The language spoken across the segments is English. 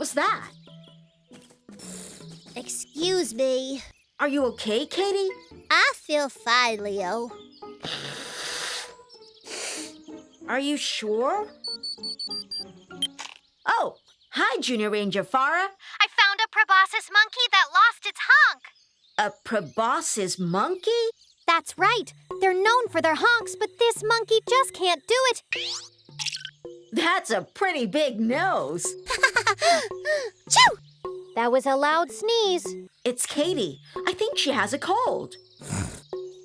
was that? Excuse me. Are you okay, Katie? I feel fine, Leo. Are you sure? Oh, hi, Junior Ranger Farah. I found a proboscis monkey that lost its honk. A proboscis monkey? That's right. They're known for their honks, but this monkey just can't do it. That's a pretty big nose. Choo! That was a loud sneeze. It's Katie. I think she has a cold.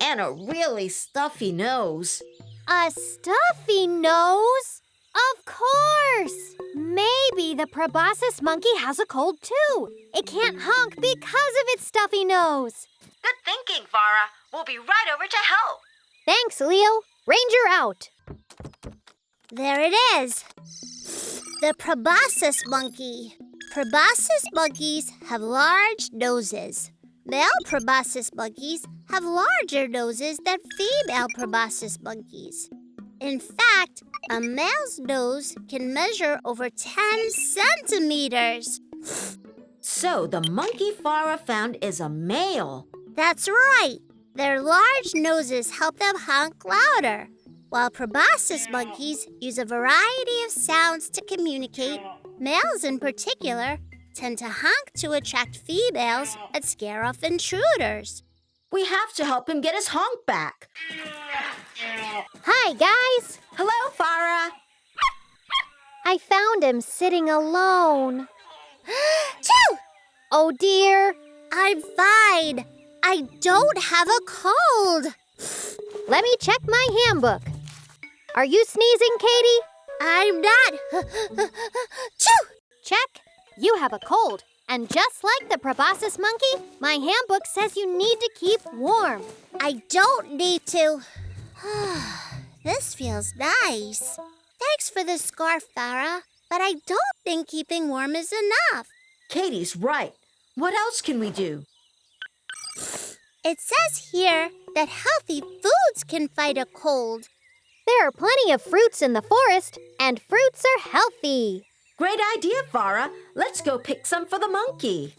And a really stuffy nose. A stuffy nose? Of course! Maybe the proboscis monkey has a cold too. It can't honk because of its stuffy nose. Good thinking, Farah. We'll be right over to help. Thanks, Leo. Ranger out. There it is. The proboscis monkey. Proboscis monkeys have large noses. Male proboscis monkeys have larger noses than female proboscis monkeys. In fact, a male's nose can measure over 10 centimeters. So the monkey Farah found is a male. That's right. Their large noses help them honk louder, while proboscis monkeys use a variety of sounds to communicate. Males in particular tend to honk to attract females and scare off intruders. We have to help him get his honk back. Hi, guys. Hello, Farah. I found him sitting alone. Choo! Oh, dear. I'm fine. I don't have a cold. Let me check my handbook. Are you sneezing, Katie? I'm not. Choo! Check. You have a cold. And just like the proboscis monkey, my handbook says you need to keep warm. I don't need to. This feels nice. Thanks for the scarf, Farah. But I don't think keeping warm is enough. Katie's right. What else can we do? It says here that healthy foods can fight a cold. There are plenty of fruits in the forest, and fruits are healthy. Great idea, Farah. Let's go pick some for the monkey.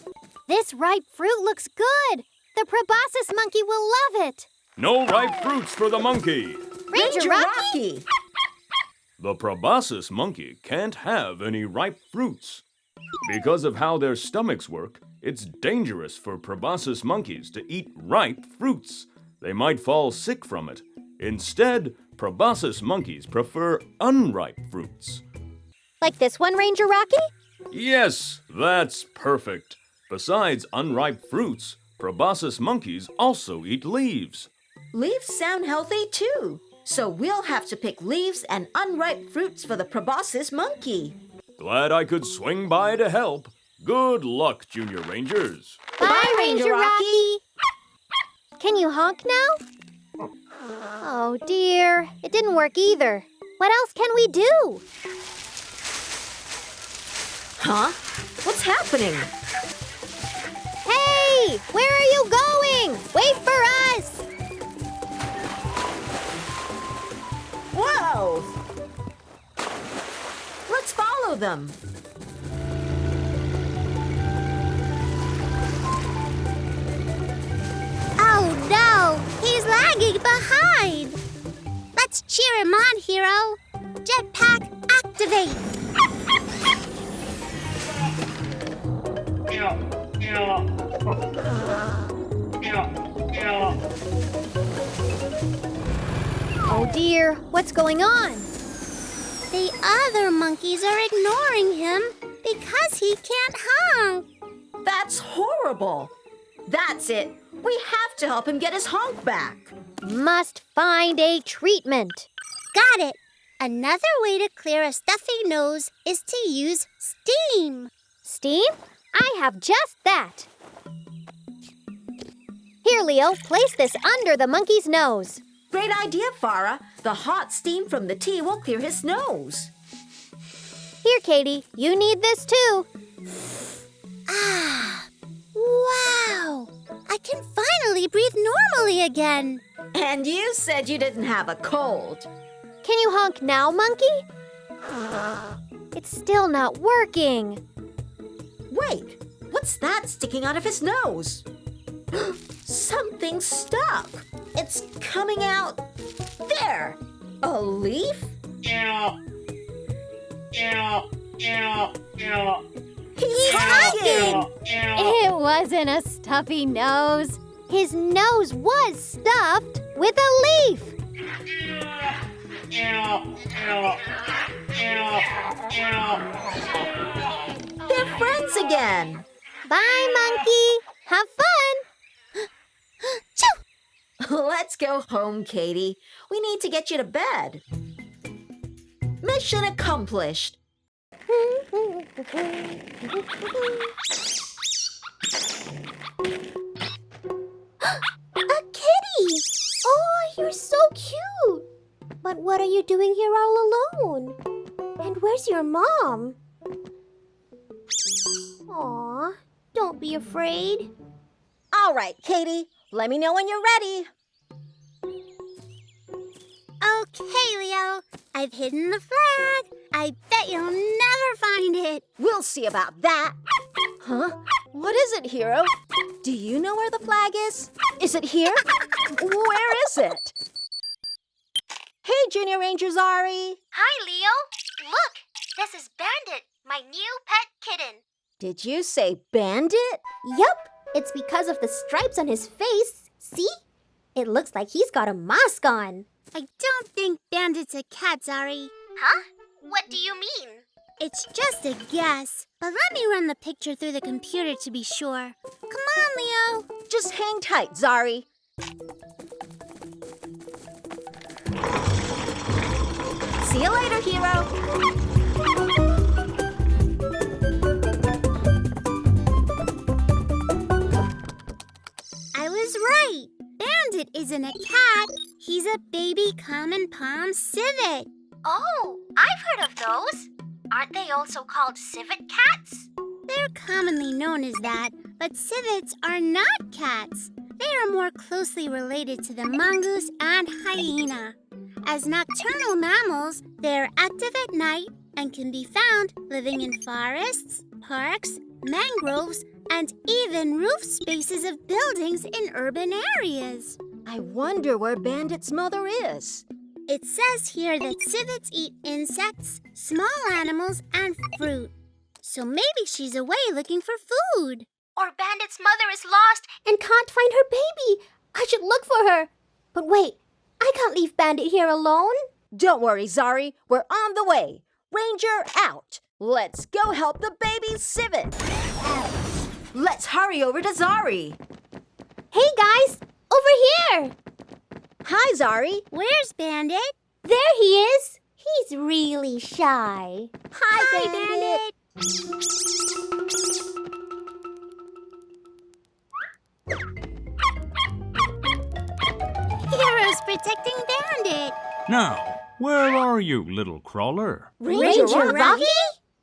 This ripe fruit looks good. The proboscis monkey will love it. No ripe fruits for the monkey. Ranger Rocky? The proboscis monkey can't have any ripe fruits. Because of how their stomachs work, it's dangerous for proboscis monkeys to eat ripe fruits. They might fall sick from it. Instead, proboscis monkeys prefer unripe fruits. Like this one, Ranger Rocky? Yes, that's perfect. Besides unripe fruits, proboscis monkeys also eat leaves. Leaves sound healthy, too. So we'll have to pick leaves and unripe fruits for the proboscis monkey. Glad I could swing by to help. Good luck, Junior Rangers. Bye, Ranger Rocky. Can you honk now? Oh, dear. It didn't work either. What else can we do? Huh? What's happening? Hey! Where are you going? Wait for us! Whoa! Let's follow them. Oh no, he's lagging behind. Let's cheer him on, hero. Jetpack activate. Oh dear, what's going on? The other monkeys are ignoring him because he can't honk. That's horrible. That's it. We have to help him get his honk back. Must find a treatment. Got it. Another way to clear a stuffy nose is to use steam. Steam? I have just that. Here, Leo, place this under the monkey's nose. Great idea, Farah. The hot steam from the tea will clear his nose. Here, Katie, you need this too. Ah, wow. I can finally breathe normally again. And you said you didn't have a cold. Can you honk now, monkey? It's still not working. Wait, what's that sticking out of his nose? Something stuck. It's coming out. There. A leaf? He's talking. It wasn't a stuffy nose. His nose was stuffed with a leaf. They're friends again. Bye, monkey. Have fun. Let's go home, Katie. We need to get you to bed. Mission accomplished. A kitty! Oh, you're so cute! But what are you doing here all alone? And where's your mom? Aw, don't be afraid. All right, Katie. Let me know when you're ready. Okay, Leo. I've hidden the flag. I bet you'll never find it. We'll see about that. Huh? What is it, Hero? Do you know where the flag is? Is it here? Where is it? Hey, Junior Ranger Zari. Hi, Leo. Look, this is Bandit, my new pet kitten. Did you say Bandit? Yup, it's because of the stripes on his face. See? It looks like he's got a mask on. I don't think Bandit's a cat, Zari. Huh? What do you mean? It's just a guess, but let me run the picture through the computer to be sure. Come on, Leo. Just hang tight, Zari. See you later, Hero. I was right. Bandit isn't a cat. He's a baby common palm civet. Oh, I've heard of those. Aren't they also called civet cats? They're commonly known as that, but civets are not cats. They are more closely related to the mongoose and hyena. As nocturnal mammals, they are active at night and can be found living in forests, parks, mangroves, and even roof spaces of buildings in urban areas. I wonder where Bandit's mother is. It says here that civets eat insects, small animals, and fruit. So maybe she's away looking for food. Or Bandit's mother is lost. And can't find her baby. I should look for her. But wait, I can't leave Bandit here alone. Don't worry, Zari. We're on the way. Ranger out. Let's go help the baby civet. Let's hurry over to Zari. Hey guys, over here. Hi, Zari. Where's Bandit? There he is. He's really shy. Hi, Bandit. Hero's protecting Bandit. Now, where are you, little crawler? Ranger Rocky?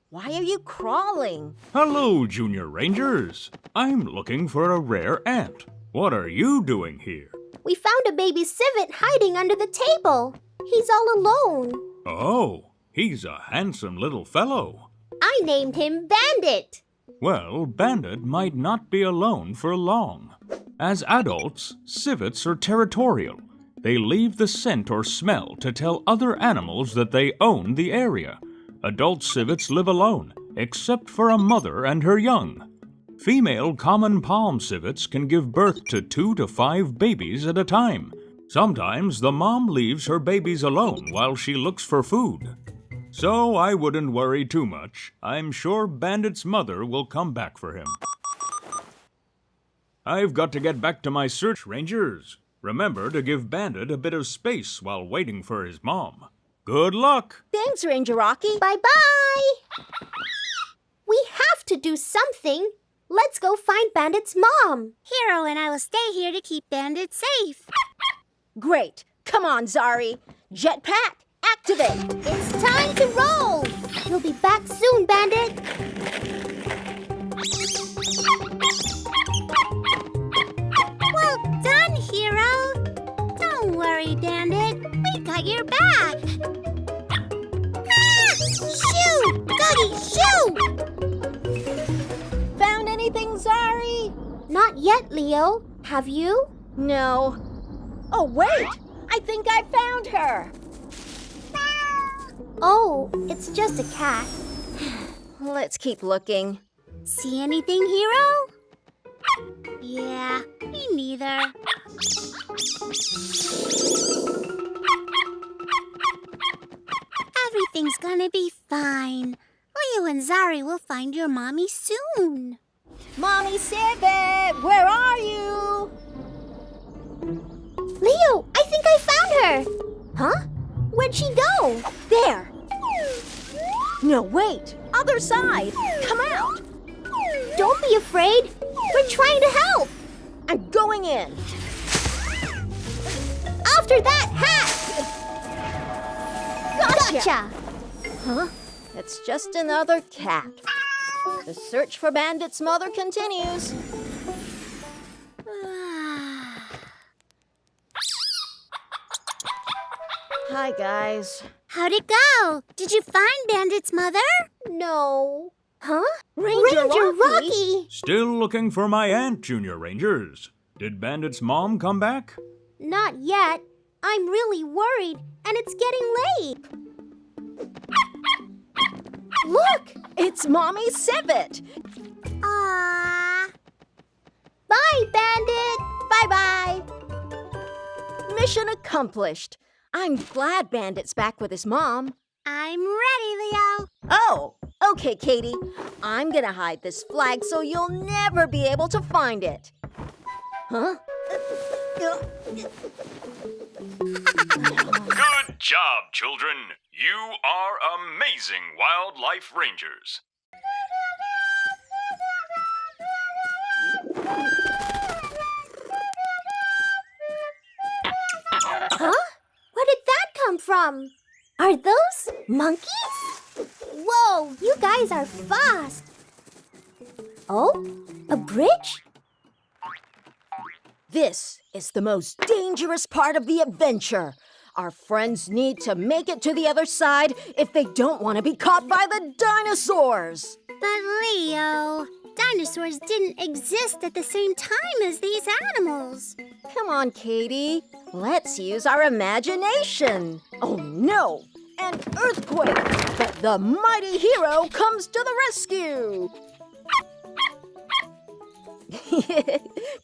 Why are you crawling? Hello, Junior Rangers. I'm looking for a rare ant. What are you doing here? We found a baby civet hiding under the table. He's all alone. Oh, he's a handsome little fellow. I named him Bandit. Well, Bandit might not be alone for long. As adults, civets are territorial. They leave the scent or smell to tell other animals that they own the area. Adult civets live alone, except for a mother and her young. Female common palm civets can give birth to 2 to 5 babies at a time. Sometimes the mom leaves her babies alone while she looks for food. So I wouldn't worry too much. I'm sure Bandit's mother will come back for him. I've got to get back to my search, Rangers. Remember to give Bandit a bit of space while waiting for his mom. Good luck! Thanks, Ranger Rocky. Bye-bye. We have to do something. Let's go find Bandit's mom. Hero and I will stay here to keep Bandit safe. Great. Come on, Zari. Jetpack, activate. It's time to roll. We'll be back soon, Bandit. Well done, Hero. Don't worry, Bandit. We got your back. Ah! Shoo! Goody, shoo! Not yet, Leo. Have you? No. Oh, wait! I think I found her! Oh, it's just a cat. Let's keep looking. See anything, Hero? Yeah, me neither. Everything's gonna be fine. Leo and Zari will find your mommy soon. Mommy Civet, where are you? Leo, I think I found her. Huh? Where'd she go? There. No, wait. Other side. Come out. Don't be afraid. We're trying to help. I'm going in. After that hat. Gotcha. Huh? It's just another cat. The search for Bandit's mother continues. Hi, guys. How'd it go? Did you find Bandit's mother? No. Huh? Ranger Rocky. Still looking for my aunt, Junior Rangers. Did Bandit's mom come back? Not yet. I'm really worried, and it's getting late. Look, it's Mommy Civet. Aww. Bye, Bandit. Bye-bye. Mission accomplished. I'm glad Bandit's back with his mom. I'm ready, Leo. Oh, okay, Katie. I'm gonna hide this flag so you'll never be able to find it. Huh? Good job, children. You are amazing wildlife rangers. Huh? Where did that come from? Are those monkeys? Whoa, you guys are fast. Oh, a bridge? This is the most dangerous part of the adventure. Our friends need to make it to the other side if they don't want to be caught by the dinosaurs. But Leo, dinosaurs didn't exist at the same time as these animals. Come on, Katie. Let's use our imagination. Oh no! An earthquake! But the mighty hero comes to the rescue!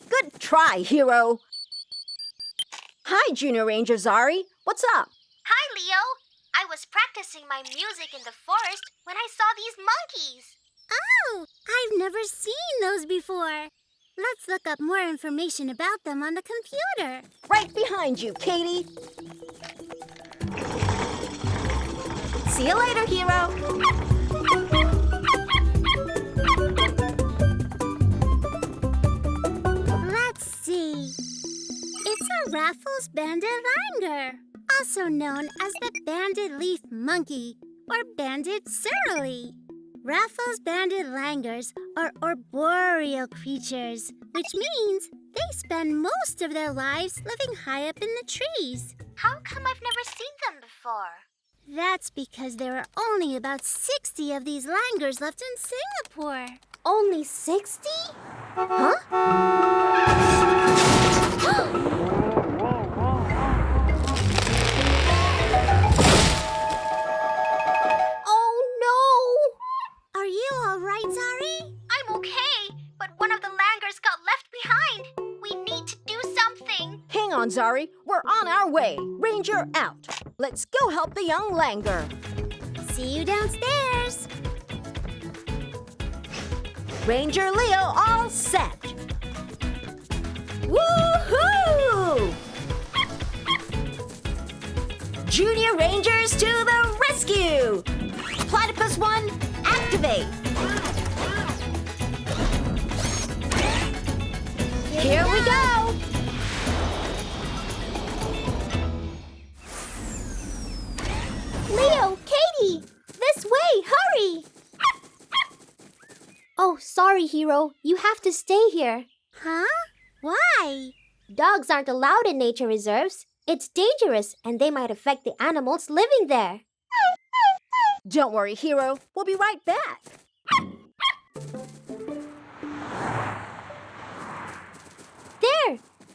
Good try, hero. Hi, Junior Ranger Zari. What's up? Hi, Leo. I was practicing my music in the forest when I saw these monkeys. Oh, I've never seen those before. Let's look up more information about them on the computer. Right behind you, Katie. See you later, hero. Let's see. It's a Raffles banded langer, also known as the banded leaf monkey or banded surly. Raffles banded langurs are arboreal creatures, which means they spend most of their lives living high up in the trees. How come I've never seen them before? That's because there are only about 60 of these langurs left in Singapore. Only 60? Huh? Oh no! Are you all right, Zari? I'm okay, but one of the langurs got left behind. We need to do something. Hang on, Zari. We're on our way. Ranger out. Let's go help the young langer. See you downstairs. Ranger Leo all set. Woohoo! Junior Rangers to the rescue! Platypus 1, activate! Here we go! Leo, Katie! This way, hurry! Oh, sorry, hero. You have to stay here. Huh? Why? Dogs aren't allowed in nature reserves. It's dangerous, and they might affect the animals living there. Don't worry, hero. We'll be right back.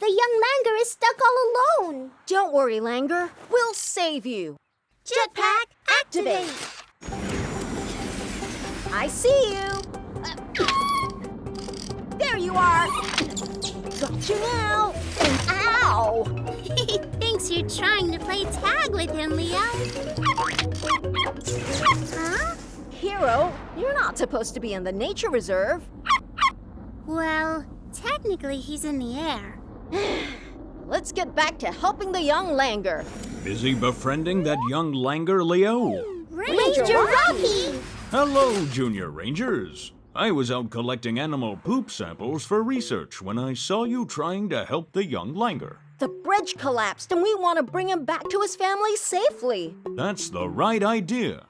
The young Langer is stuck all alone. Don't worry, Langer. We'll save you. Jetpack, activate! I see you. There you are. Got you now. Ow! He thinks you're trying to play tag with him, Leo. Huh? Hero, you're not supposed to be in the nature reserve. Well, technically he's in the air. Let's get back to helping the young Langer. Busy befriending that young Langer, Leo? Ranger Rocky! Hello, Junior Rangers. I was out collecting animal poop samples for research when I saw you trying to help the young Langer. The bridge collapsed and we want to bring him back to his family safely. That's the right idea.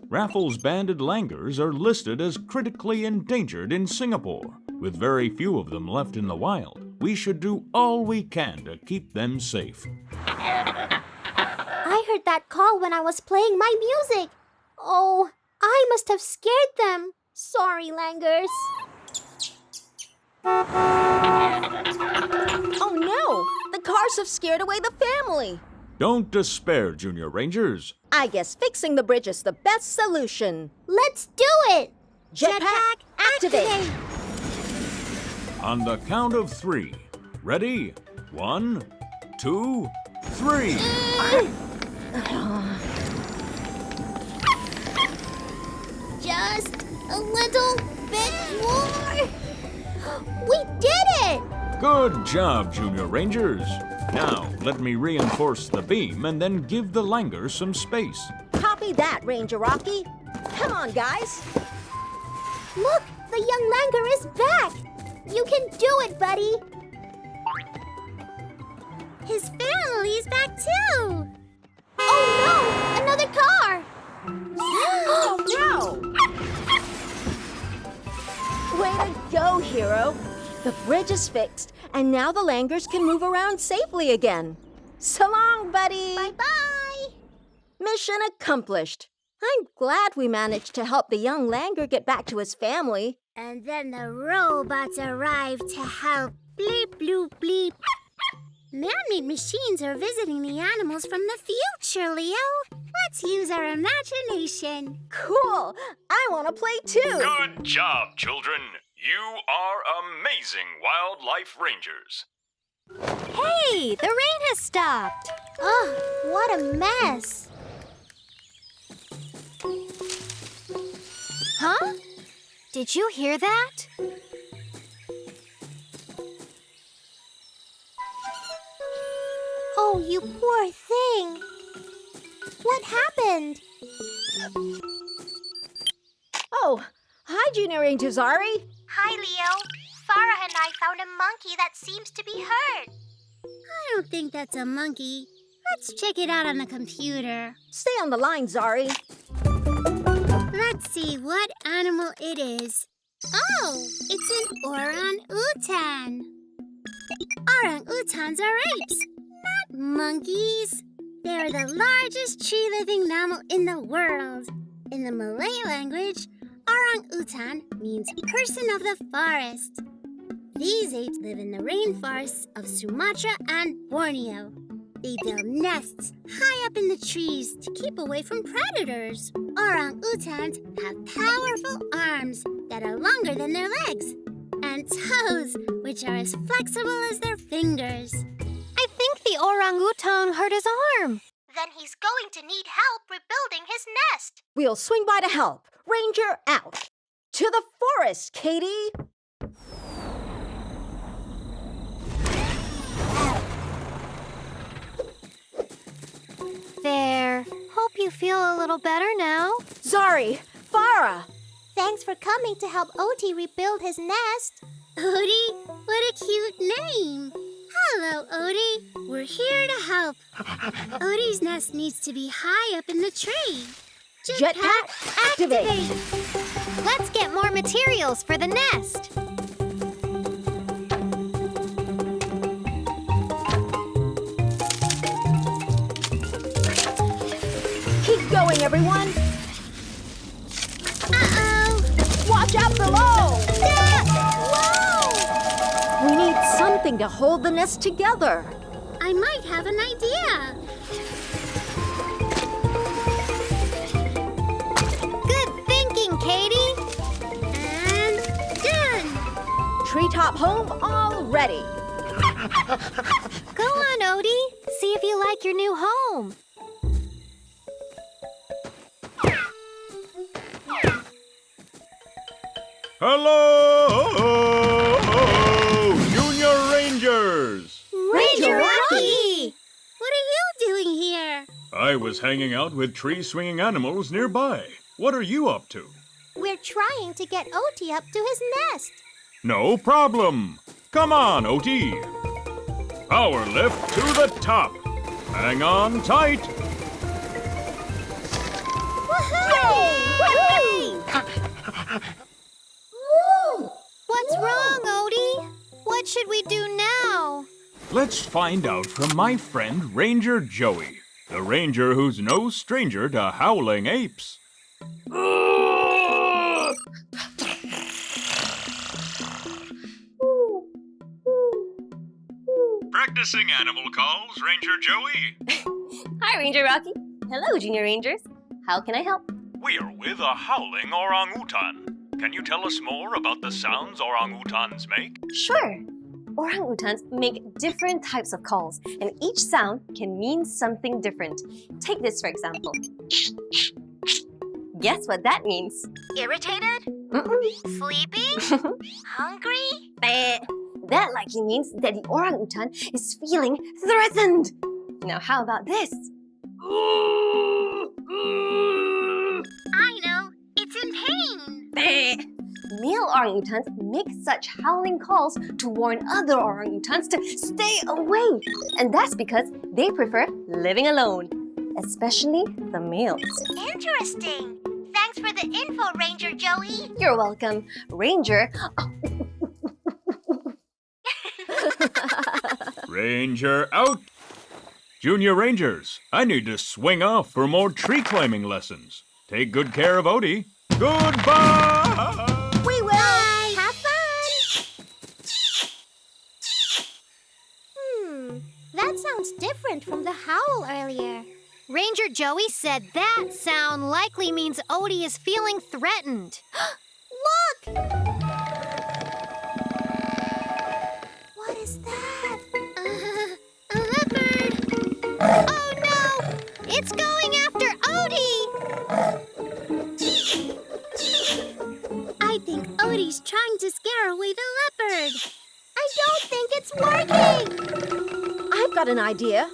Raffles banded langurs are listed as critically endangered in Singapore. With very few of them left in the wild, we should do all we can to keep them safe. I heard that call when I was playing my music. Oh, I must have scared them. Sorry, Langers. Oh no! The cars have scared away the family. Don't despair, Junior Rangers. I guess fixing the bridge is the best solution. Let's do it! Jetpack, activate! On the count of 3. Ready? 1, 2, 3. Just a little bit more. We did it! Good job, Junior Rangers. Now, let me reinforce the beam and then give the Langer some space. Copy that, Ranger Rocky. Come on, guys. Look, the young Langer is back. You can do it, buddy. His family's back too. Oh no, another car. Oh no! Way to go, Hero. The bridge is fixed, and now the Langers can move around safely again. So long, buddy. Bye-bye. Mission accomplished. I'm glad we managed to help the young Langer get back to his family. And then the robots arrived to help. Bleep, bloop, bleep. Man-made machines are visiting the animals from the future, Leo. Let's use our imagination. Cool. I want to play too. Good job, children. You are amazing wildlife rangers. Hey, the rain has stopped. Oh, what a mess. Huh? Did you hear that? Oh, you poor thing. What happened? Oh, hi, Junior Ranger Zari. Hi, Leo. Farah and I found a monkey that seems to be hurt. I don't think that's a monkey. Let's check it out on the computer. Stay on the line, Zari. Let's see what animal it is. Oh, it's an orang-utan. Orang-utans are apes, not monkeys. They're the largest tree-living mammal in the world. In the Malay language, orang-utan means person of the forest. These apes live in the rainforests of Sumatra and Borneo. They build nests high up in the trees to keep away from predators. Orang-utans have powerful arms that are longer than their legs, and toes which are as flexible as their fingers. I think the orangutan hurt his arm. Then he's going to need help rebuilding his nest. We'll swing by to help. Ranger out. To the forest, Katie. There. Hope you feel a little better now. Zari, Farah. Thanks for coming to help Oti rebuild his nest. Oti? What a cute name. Hello, Oti. We're here to help. Oti's nest needs to be high up in the tree. Jetpack, activate. Let's get more materials for the nest. Keep going, everyone. Uh-oh. Watch out below. Whoa! We need something something to hold the nest together. I might have an idea. Good thinking, Katie. And done. Treetop home all ready. Go on, Odie. See if you like your new home. Hello, Junior Rangers! Ranger Rocky! What are you doing here? I was hanging out with tree-swinging animals nearby. What are you up to? We're trying to get Oti up to his nest. No problem. Come on, Oti. Power lift to the top. Hang on tight. What's wrong, Odie? What should we do now? Let's find out from my friend Ranger Joey, the ranger who's no stranger to howling apes. Practicing animal calls, Ranger Joey. Hi, Ranger Rocky. Hello, Junior Rangers. How can I help? We are with a howling orangutan. Can you tell us more about the sounds orangutans make? Sure. Orangutans make different types of calls, and each sound can mean something different. Take this, for example. Guess what that means? Irritated? Mm-mm. Sleepy? Hungry? That likely means that the orangutan is feeling threatened. Now, how about this? I know. It's in pain. Male orangutans make such howling calls to warn other orangutans to stay away. And that's because they prefer living alone, especially the males. Interesting. Thanks for the info, Ranger Joey. You're welcome, Ranger. Ranger out. Junior Rangers, I need to swing off for more tree climbing lessons. Take good care of Odie. Goodbye! We will. Bye. Have fun. That sounds different from the howl earlier. Ranger Joey said that sound likely means Odie is feeling threatened. Look! What is that? A leopard! Oh no! It's going after Odie! I think Odie's trying to scare away the leopard. I don't think it's working! I've got an idea.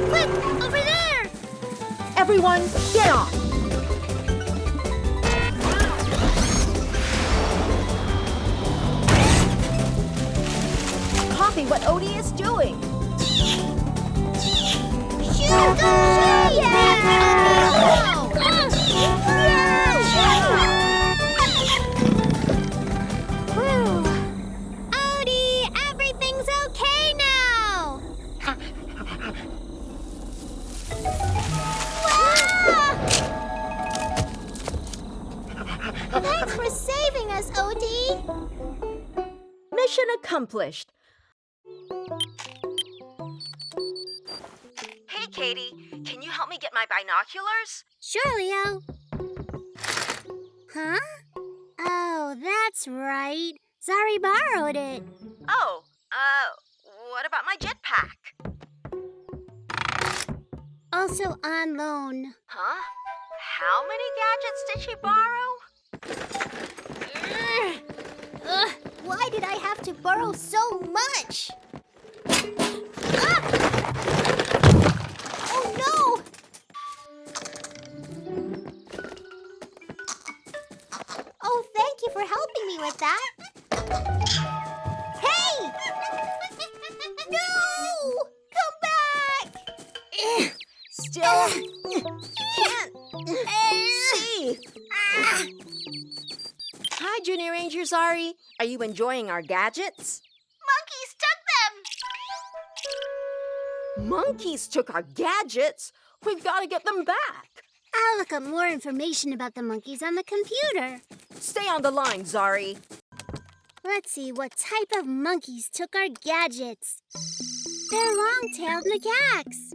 Quick, over there! Everyone, get on. Copy what Odie is doing. Shoot! Shoot! Odie, everything's okay now! Thanks for saving us, Odie! Mission accomplished. Hey, Katie, can you help me get my binoculars? Sure, Leo. Huh? Oh, that's right. Zari borrowed it. Oh, what about my jetpack? Also on loan. Huh? How many gadgets did she borrow? Why did I have to borrow so much? Oh no! Oh, thank you for helping me with that. Hey! No! Come back! Still can't see. Hi, Junior Ranger Zari. Are you enjoying our gadgets? Monkeys took them! Monkeys took our gadgets. We've got to get them back. I'll look up more information about the monkeys on the computer. Stay on the line, Zari. Let's see what type of monkeys took our gadgets. They're long-tailed macaques.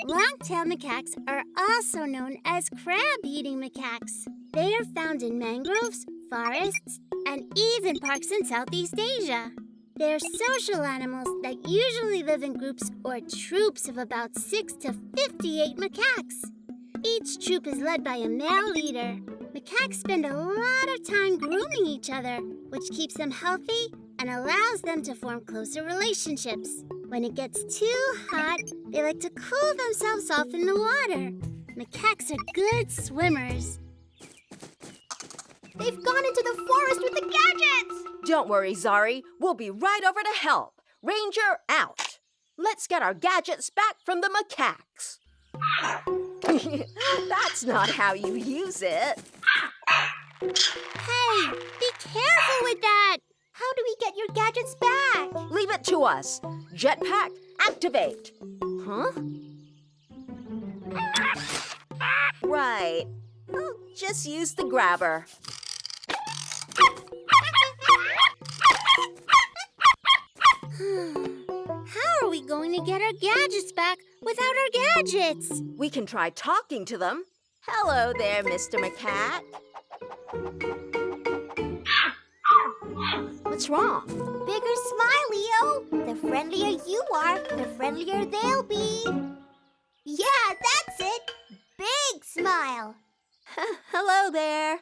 Long-tailed macaques are also known as crab-eating macaques. They are found in mangroves, forests, and even parks in Southeast Asia. They're social animals that usually live in groups or troops of about 6 to 58 macaques. Each troop is led by a male leader. Macaques spend a lot of time grooming each other, which keeps them healthy and allows them to form closer relationships. When it gets too hot, they like to cool themselves off in the water. Macaques are good swimmers. They've gone into the forest with the gadgets! Don't worry, Zari. We'll be right over to help. Ranger out. Let's get our gadgets back from the macaques. That's not how you use it. Hey, be careful with that! How do we get your gadgets back? Leave it to us. Jetpack, activate. Huh? Right. I'll just use the grabber. How are we going to get our gadgets back without our gadgets? We can try talking to them. Hello there, Mr. Macaque. What's wrong? Bigger smile, Leo. The friendlier you are, the friendlier they'll be. Yeah, that's it. Big smile. Hello there.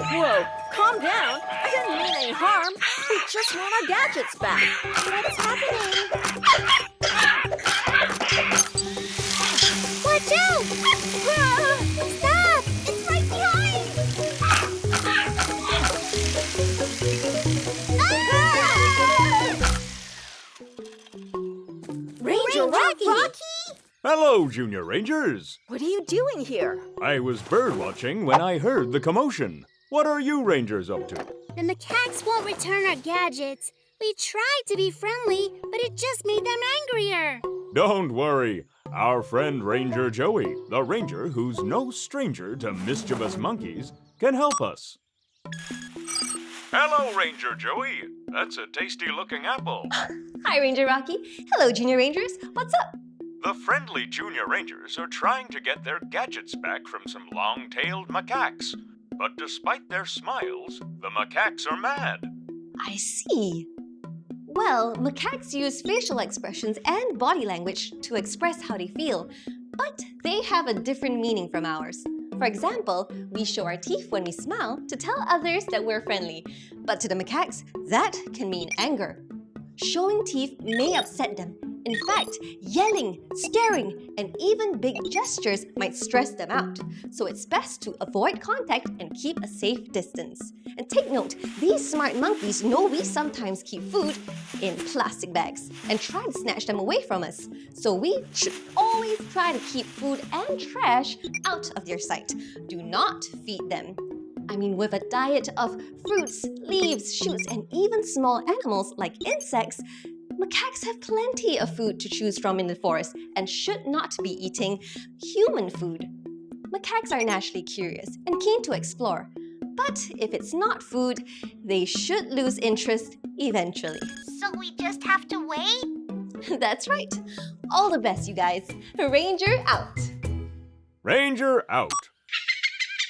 Whoa, calm down. I didn't mean any harm. We just want our gadgets back. What's happening? Watch out! Stop! It's right behind! Ranger Rocky! Hello, Junior Rangers. What are you doing here? I was bird watching when I heard the commotion. What are you Rangers up to? The macaques won't return our gadgets. We tried to be friendly, but it just made them angrier. Don't worry. Our friend Ranger Joey, the ranger who's no stranger to mischievous monkeys, can help us. Hello, Ranger Joey. That's a tasty-looking apple. Hi, Ranger Rocky. Hello, Junior Rangers. What's up? The friendly Junior Rangers are trying to get their gadgets back from some long-tailed macaques. But despite their smiles, the macaques are mad. I see. Well, macaques use facial expressions and body language to express how they feel, but they have a different meaning from ours. For example, we show our teeth when we smile to tell others that we're friendly, but to the macaques, that can mean anger. Showing teeth may upset them. In fact, yelling, staring, and even big gestures might stress them out. So it's best to avoid contact and keep a safe distance. And take note, these smart monkeys know we sometimes keep food in plastic bags and try to snatch them away from us. So we should always try to keep food and trash out of their sight. Do not feed them. I mean, with a diet of fruits, leaves, shoots, and even small animals like insects, macaques have plenty of food to choose from in the forest and should not be eating human food. Macaques are naturally curious and keen to explore, but if it's not food, they should lose interest eventually. So we just have to wait? That's right. All the best, you guys. Ranger out. Ranger out.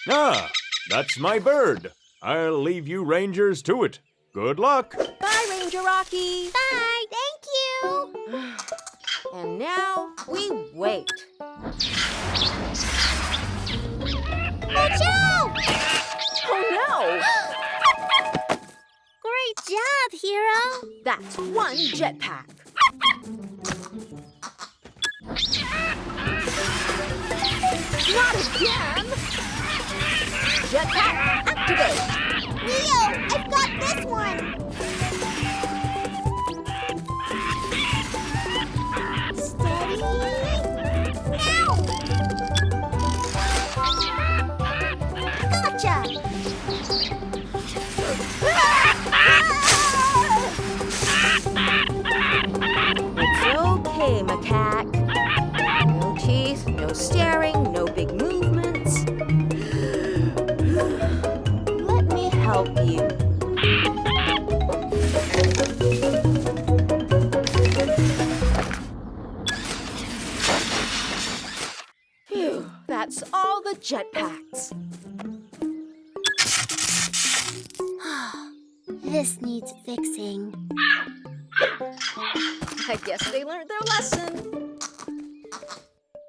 Ah, that's my bird. I'll leave you Rangers to it. Good luck. Bye, Ranger Rocky. Bye! Thank you! And now we wait. Watch out! Oh Great job, Hero! no! That's one jetpack. Not again! Jetpack activate! Leo, I've got this one! Steady! Now! Gotcha! It's okay, macaque. That's all the jetpacks. This needs fixing. I guess they learned their lesson.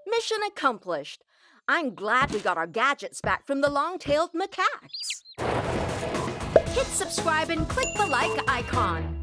Mission accomplished. I'm glad we got our gadgets back from the long-tailed macaques. Hit subscribe and click the like icon.